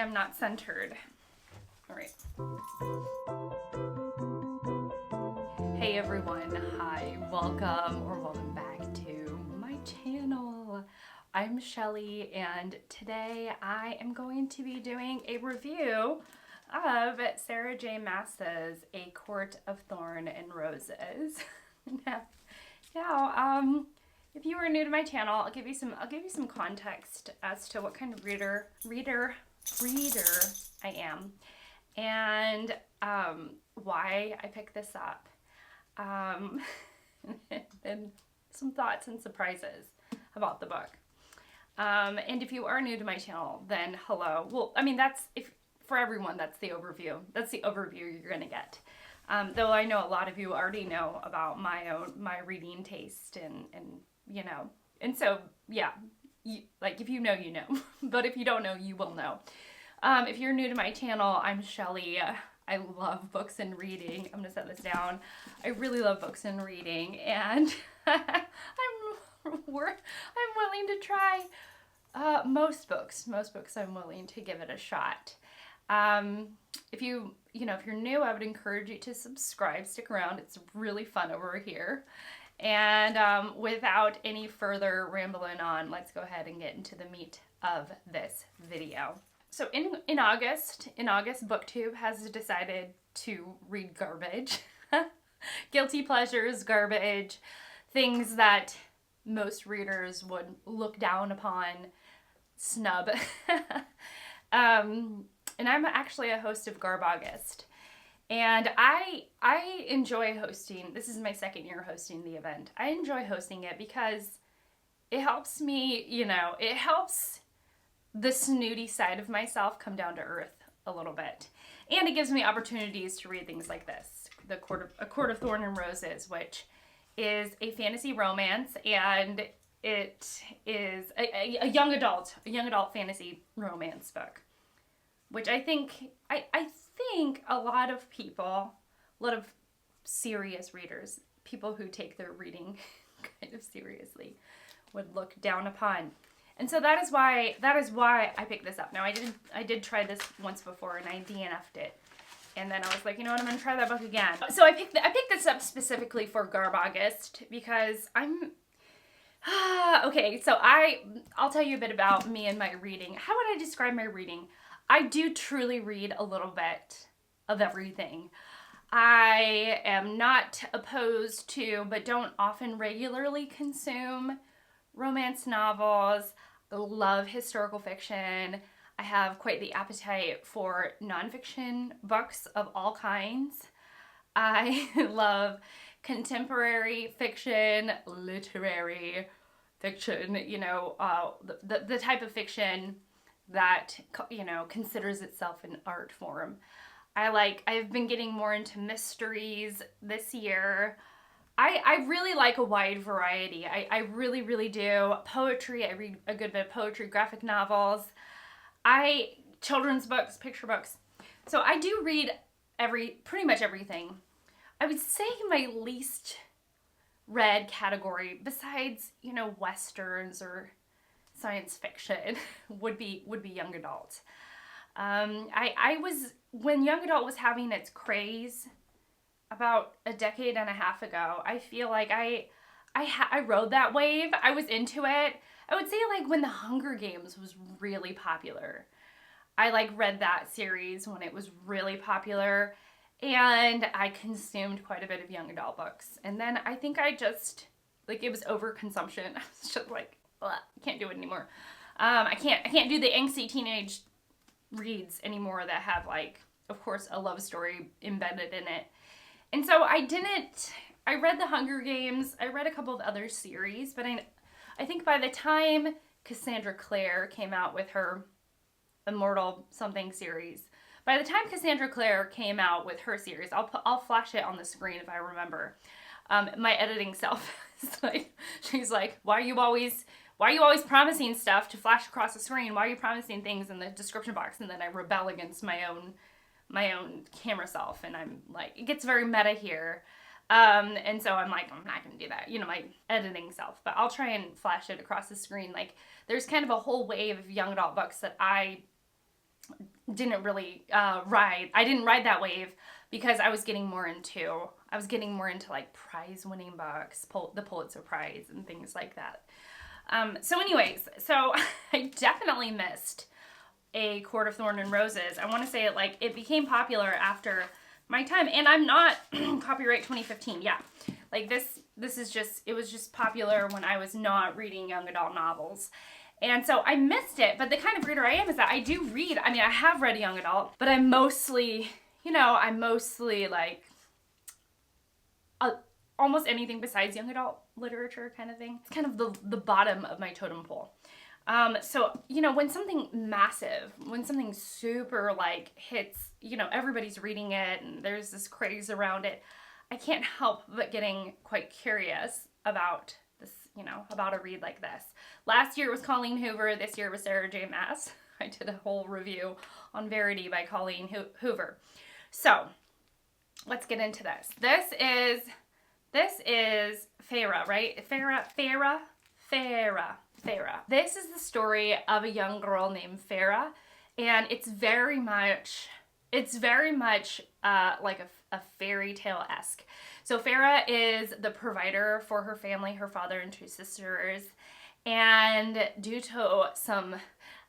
I'm not centered. All right. Hey everyone, hi, welcome back to my channel. I'm Shelly, and today I am going to be doing a review of Sarah J. Maas's A Court of Thorn and Roses. Now, if you are new to my channel, I'll give you some context as to what kind of reader I am, and why I picked this up, and some thoughts and surprises about the book. And if you are new to my channel, then hello. Well, I mean, for everyone, that's the overview. That's the overview you're gonna get. Though I know a lot of you already know about my reading taste and you know, and so yeah, if you know, you know. But if you don't know, you will know. If you're new to my channel, I'm Shelly. I love books and reading. I'm gonna set this down. I really love books and reading, and I'm willing to try most books. Most books I'm willing to give it a shot. If you're new, I would encourage you to subscribe. Stick around. It's really fun over here. And without any further rambling on, let's go ahead and get into the meat of this video. So in August, booktube has decided to read garbage. Guilty pleasures, garbage, things that most readers would look down upon, snub. And I'm actually a host of Garb August. And I enjoy hosting. This is my second year hosting the event. I enjoy hosting it because it helps me, it helps the snooty side of myself come down to earth a little bit. And it gives me opportunities to read things like this, A Court of Thorn and Roses, which is a fantasy romance, and it is a young adult fantasy romance book, which I think a lot of people, a lot of serious readers, people who take their reading kind of seriously, would look down upon. And so that is why I picked this up. Now I did try this once before and I DNF'd it. And then I was like, you know what, I'm gonna try that book again. So I picked this up specifically for Garb August because I'm okay, so I'll tell you a bit about me and my reading. How would I describe my reading? I do truly read a little bit of everything. I am not opposed to, but don't often regularly consume romance novels. I love historical fiction. I have quite the appetite for nonfiction books of all kinds. I love contemporary fiction, literary fiction, the type of fiction that, considers itself an art form. I've been getting more into mysteries this year. I really like a wide variety. I really, really do. Poetry, I read a good bit of poetry, graphic novels, children's books, picture books. So I do read pretty much everything. I would say my least read category, besides, Westerns or science fiction, would be young adult. When young adult was having its craze about a decade and a half ago, I feel like I rode that wave. I was into it. I would say when the Hunger Games was really popular. I read that series when it was really popular, and I consumed quite a bit of young adult books. And then I think I just, it was overconsumption. I was just like, I can't do it anymore. I can't do the angsty teenage reads anymore that have of course, a love story embedded in it. And so I read the Hunger Games, I read a couple of other series, but I think by the time Cassandra Clare came out with her Immortal something series, by the time Cassandra Clare came out with her series, I'll flash it on the screen if I remember. My editing self is she's like, why are you always promising stuff to flash across the screen? Why are you promising things in the description box? And then I rebel against my own camera self, and I'm like, it gets very meta here. And so I'm like, I'm not gonna do that, my editing self, but I'll try and flash it across the screen. There's kind of a whole wave of young adult books that I didn't really ride. I didn't ride that wave because I was getting more into like prize winning books, the Pulitzer Prize and things like that. So anyways, so I definitely missed A Court of Thorn and Roses. I want to say it became popular after my time, and I'm not copyright 2015. Yeah. Like this is just, it was just popular when I was not reading young adult novels. And so I missed it, but the kind of reader I am is that I do read. I mean, I have read young adult, but I'm mostly like almost anything besides young adult literature kind of thing. It's kind of the bottom of my totem pole. So, when something massive, when something super like hits, everybody's reading it and there's this craze around it, I can't help but getting quite curious about this, about a read like this. Last year was Colleen Hoover. This year was Sarah J. Maas. I did a whole review on Verity by Colleen Hoover. So let's get into this. This is Farah, right? Farah. This is the story of a young girl named Farah, and it's very much like a fairy tale-esque. So Farah is the provider for her family, her father and two sisters, and due to some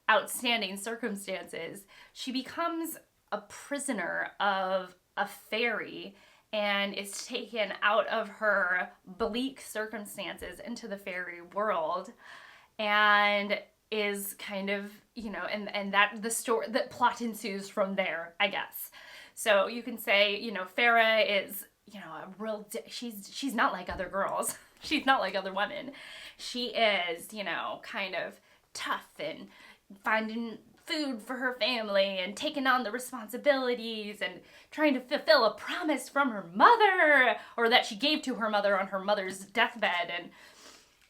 outstanding circumstances, she becomes a prisoner of a fairy and is taken out of her bleak circumstances into the fairy world, and is kind of, and that the plot ensues from there, I guess. So you can say, Farah is, a real, she's not like other girls. She's not like other women. She is, kind of tough and finding food for her family and taking on the responsibilities and trying to fulfill a promise from her mother, or that she gave to her mother on her mother's deathbed. And,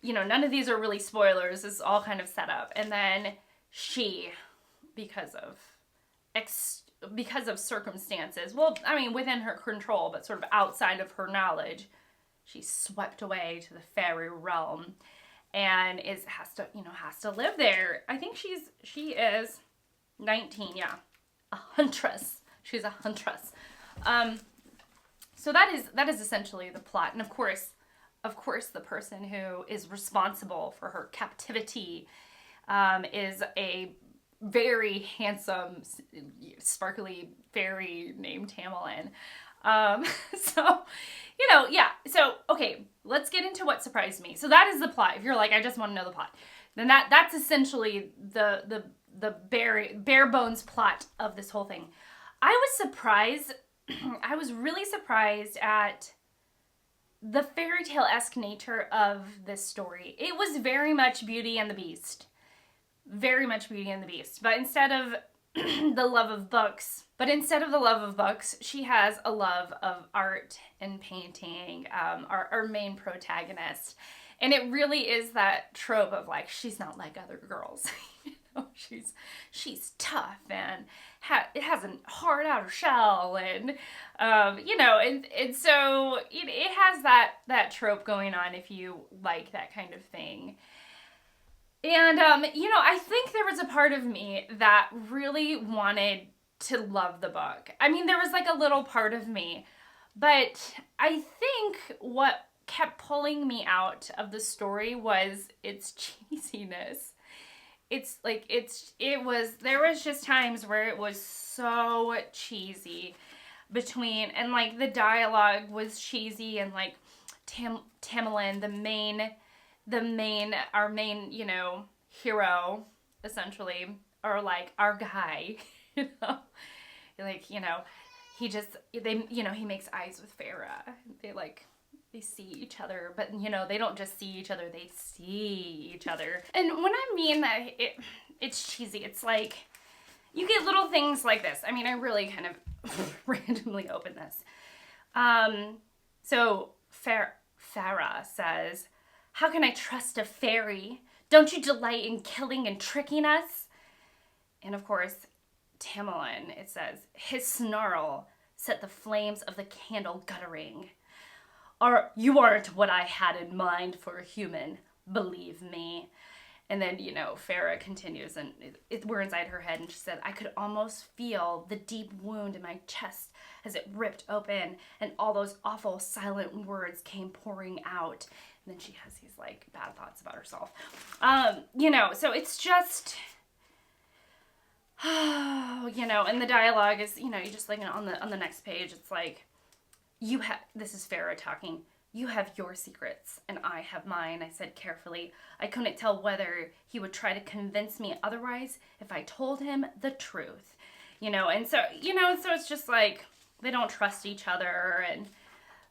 none of these are really spoilers. It's all kind of set up. And then she, because of circumstances, well, I mean, within her control, but sort of outside of her knowledge, she's swept away to the fairy realm and has to live there. I think she is 19, yeah. A huntress. She's a huntress. So that is essentially the plot. And of course, the person who is responsible for her captivity is a very handsome, sparkly fairy named Tamerlane. So, yeah. So, okay, let's get into what surprised me. So that is the plot. If you're like, I just want to know the plot, then that's essentially the bare bones plot of this whole thing. I was surprised. I was really surprised at the fairy tale-esque nature of this story. It was very much Beauty and the Beast. Very much Beauty and the Beast. But instead of the love of books, she has a love of art and painting, our main protagonist. And it really is that trope of like, she's not like other girls. She's tough and it has a hard outer shell, and and so it has that trope going on if you like that kind of thing. And I think there was a part of me that really wanted to love the book. I mean, there was like a little part of me, but I think what kept pulling me out of the story was its cheesiness. There was just times where it was so cheesy and like the dialogue was cheesy, and like Tamerlane, our main, hero, essentially, or like our guy, he makes eyes with Farah. They see each other, but they don't just see each other, they see each other. And when I mean that it's cheesy, it's like you get little things like this. I mean, I really kind of randomly opened this. So Farah says, "How can I trust a fairy? Don't you delight in killing and tricking us?" And of course, Tamerlane, it says, "His snarl set the flames of the candle guttering. You aren't what I had in mind for a human, believe me." And then, Farah continues, and we're inside her head, and she said, I could almost feel the deep wound in my chest as it ripped open, and all those awful silent words came pouring out. And then she has these, bad thoughts about herself. So it's just, and the dialogue is, you just, on the next page, it's like, this is Farah talking, you have your secrets, and I have mine, I said carefully. I couldn't tell whether he would try to convince me otherwise if I told him the truth. And so, so it's just like, they don't trust each other, and,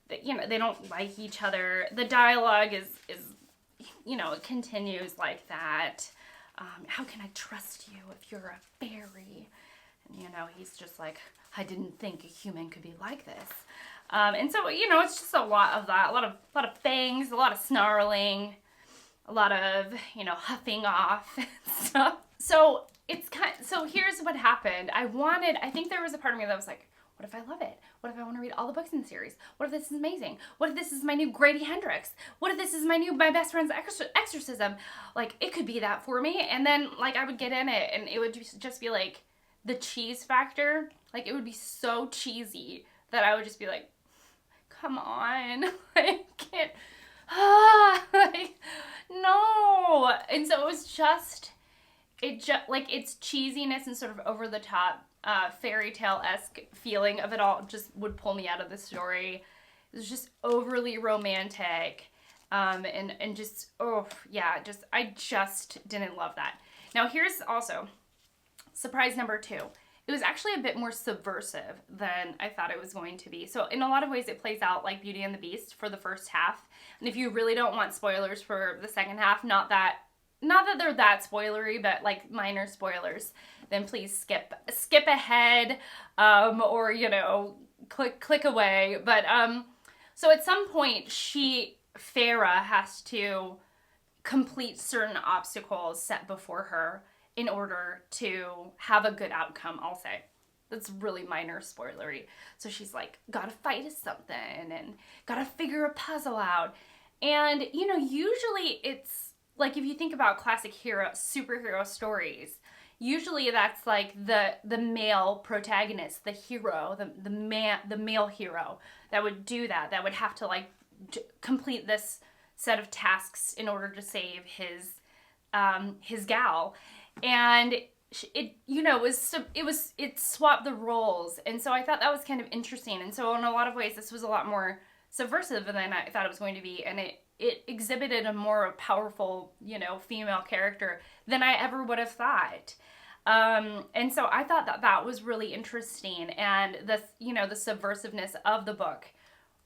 they don't like each other. The dialogue is it continues like that. How can I trust you if you're a fairy? And, he's just like, I didn't think a human could be like this. And so, it's just a lot of that, a lot of fangs, a lot of snarling, a lot of, huffing off and stuff. So so here's what happened. I think there was a part of me that was like, what if I love it? What if I want to read all the books in the series? What if this is amazing? What if this is my new Grady Hendrix? What if this is my best friend's exorcism? It could be that for me. And then, I would get in it, and it would just be, the cheese factor. It would be so cheesy that I would just be like, come on, I can't, no. And so it was just, it's cheesiness and sort of over the top, fairy tale-esque feeling of it all just would pull me out of the story. It was just overly romantic, and just, I just didn't love that. Now here's also surprise number 2. It was actually a bit more subversive than I thought it was going to be. So in a lot of ways, it plays out like Beauty and the Beast for the first half. And if you really don't want spoilers for the second half, not that they're that spoilery, but minor spoilers, then please skip ahead, or click away. But so at some point, Farah has to complete certain obstacles set before her in order to have a good outcome, I'll say. That's really minor spoilery. So she's gotta fight something, and gotta figure a puzzle out. And, usually it's, if you think about classic superhero stories, usually that's the male protagonist, the hero, the male hero that would do that would have to, complete this set of tasks in order to save his gal. And it swapped the roles. And so I thought that was kind of interesting. And so in a lot of ways, this was a lot more subversive than I thought it was going to be. And it exhibited a more powerful, female character than I ever would have thought. And so I thought that was really interesting. And the subversiveness of the book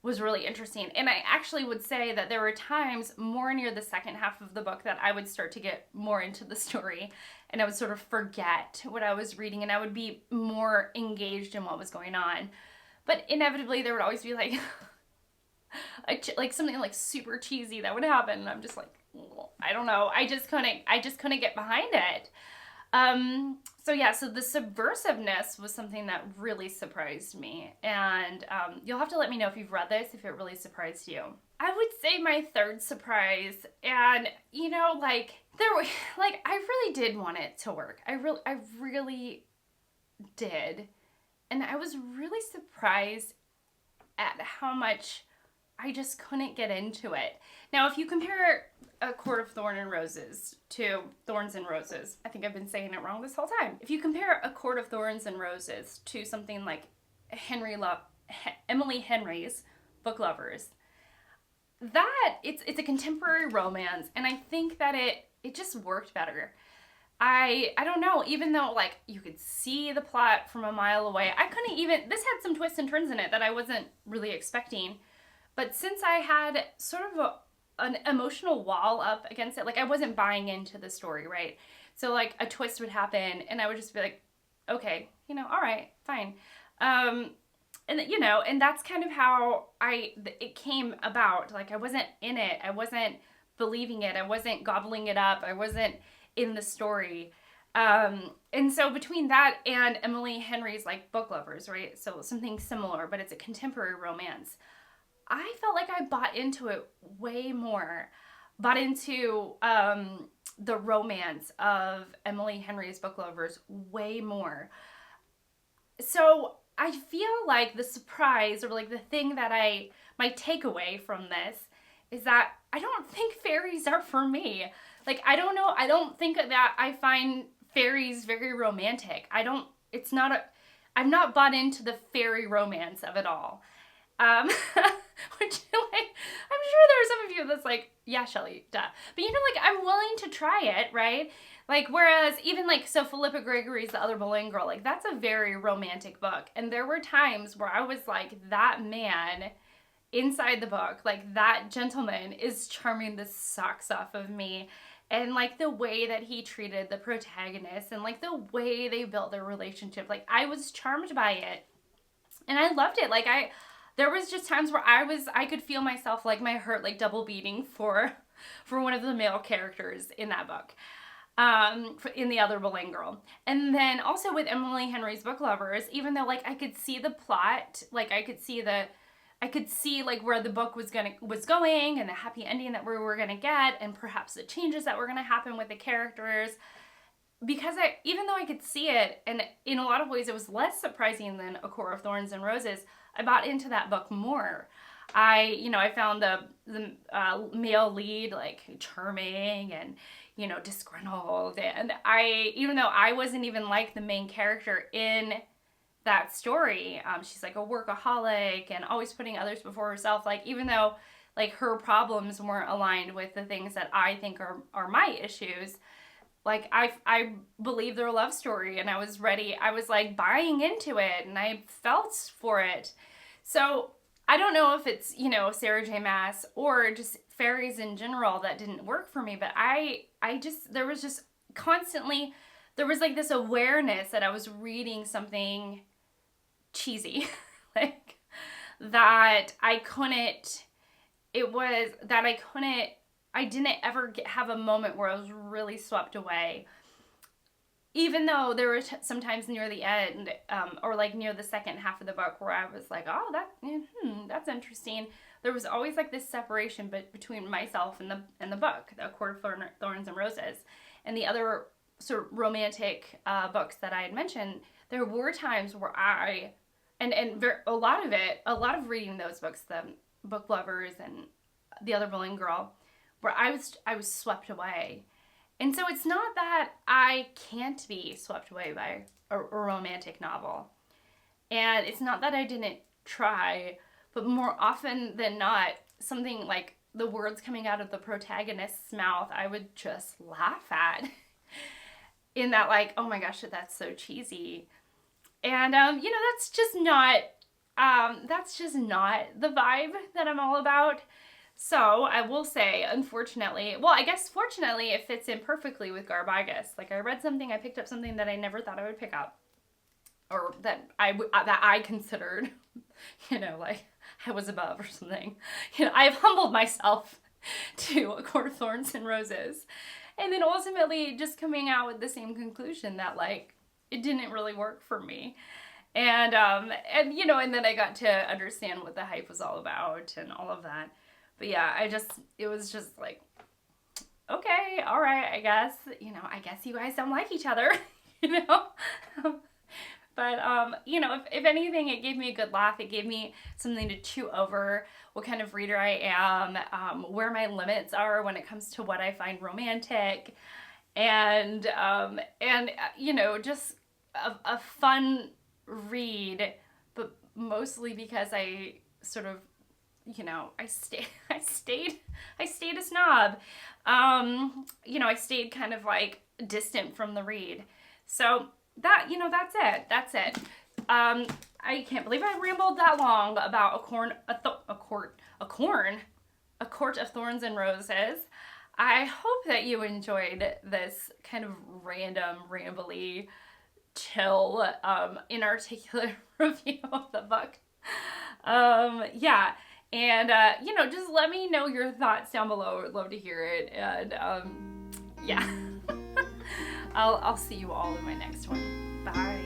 was really interesting. And I actually would say that there were times more near the second half of the book that I would start to get more into the story, and I would sort of forget what I was reading, and I would be more engaged in what was going on. But inevitably there would always be something super cheesy that would happen, and I'm just I don't know. I just couldn't get behind it. So the subversiveness was something that really surprised me, and you'll have to let me know if you've read this, if it really surprised you. I would say my third surprise, and I really did want it to work. I really did, and I was really surprised at how much I just couldn't get into it. Now, if you compare A Court of Thorns and Roses to Thorns and Roses, I think I've been saying it wrong this whole time. If you compare A Court of Thorns and Roses to something like Emily Henry's Book Lovers, that it's a contemporary romance, and I think that it just worked better. I don't know, even though you could see the plot from a mile away, this had some twists and turns in it that I wasn't really expecting. But since I had sort of an emotional wall up against it, I wasn't buying into the story, right? So a twist would happen, and I would just be like, okay, all right, fine. And that's kind of how it came about. I wasn't in it. I wasn't believing it. I wasn't gobbling it up. I wasn't in the story. And so between that and Emily Henry's Book Lovers, right? So something similar, but it's a contemporary romance. I felt like I bought into it way more. Bought into the romance of Emily Henry's Book Lovers way more. So I feel like the surprise, or like the thing that my takeaway from this is that I don't think fairies are for me. Like, I don't know, I don't think that I find fairies very romantic. I'm not bought into the fairy romance of it all. Which, like, I'm sure there are some of you that's like, yeah, Shelley, duh. But you know, like, I'm willing to try it, right? Like, whereas even like, so Philippa Gregory's The Other Boleyn Girl, like, that's a very romantic book. And there were times where I was like, that man inside the book, like, that gentleman is charming the socks off of me. And like the way that he treated the protagonist and like the way they built their relationship, like, I was charmed by it. And I loved it. Like, there was just times where I could feel myself, like, my heart like double beating for one of the male characters in that book, in The Other Boleyn Girl. And then also with Emily Henry's Book Lovers, even though like I could see the plot, like I could see like where the book was going and the happy ending that we were gonna get, and perhaps the changes that were gonna happen with the characters. Because even though I could see it, and in a lot of ways it was less surprising than A Court of Thorns and Roses, I bought into that book more. I found the male lead like charming and, disgruntled. And even though I wasn't even like the main character in that story, she's like a workaholic and always putting others before herself. Like, even though like her problems weren't aligned with the things that I think are my issues, like, I believe their love story, and I was ready. I was like buying into it, and I felt for it. So I don't know if it's, Sarah J. Maas or just fairies in general that didn't work for me, but there was just constantly, there was like this awareness that I was reading something cheesy, like, I didn't ever have a moment where I was really swept away. Even though there were some times near the end, or like near the second half of the book, where I was like, oh, that's interesting. There was always like this separation between myself and the book, The Court of Thorns and Roses, and the other sort of romantic books that I had mentioned. There were times where a lot of reading those books, the Book Lovers and The Other Boleyn Girl, where I was swept away. And so it's not that I can't be swept away by a romantic novel. And it's not that I didn't try, but more often than not, something like the words coming out of the protagonist's mouth, I would just laugh at. In that, like, oh my gosh, that's so cheesy. And, that's just not the vibe that I'm all about. So I will say, unfortunately, well, I guess fortunately, it fits in perfectly with Garbagus. Like, I picked up something that I never thought I would pick up, or that I considered, like I was above or something. I've humbled myself to A Court of Thorns and Roses, and then ultimately just coming out with the same conclusion that, like, it didn't really work for me. And then I got to understand what the hype was all about and all of that. But yeah, it was just like, okay, all right, I guess you guys don't like each other, But, if anything, it gave me a good laugh. It gave me something to chew over, what kind of reader I am, where my limits are when it comes to what I find romantic, and just a fun read, but mostly because I sort of, I stayed a snob. I stayed kind of like distant from the read. So that's it. I can't believe I rambled that long about A Court of Thorns and Roses. I hope that you enjoyed this kind of random, rambly, chill, inarticulate review of the book. Yeah. And, just let me know your thoughts down below. I'd love to hear it. And, yeah. I'll see you all in my next one. Bye.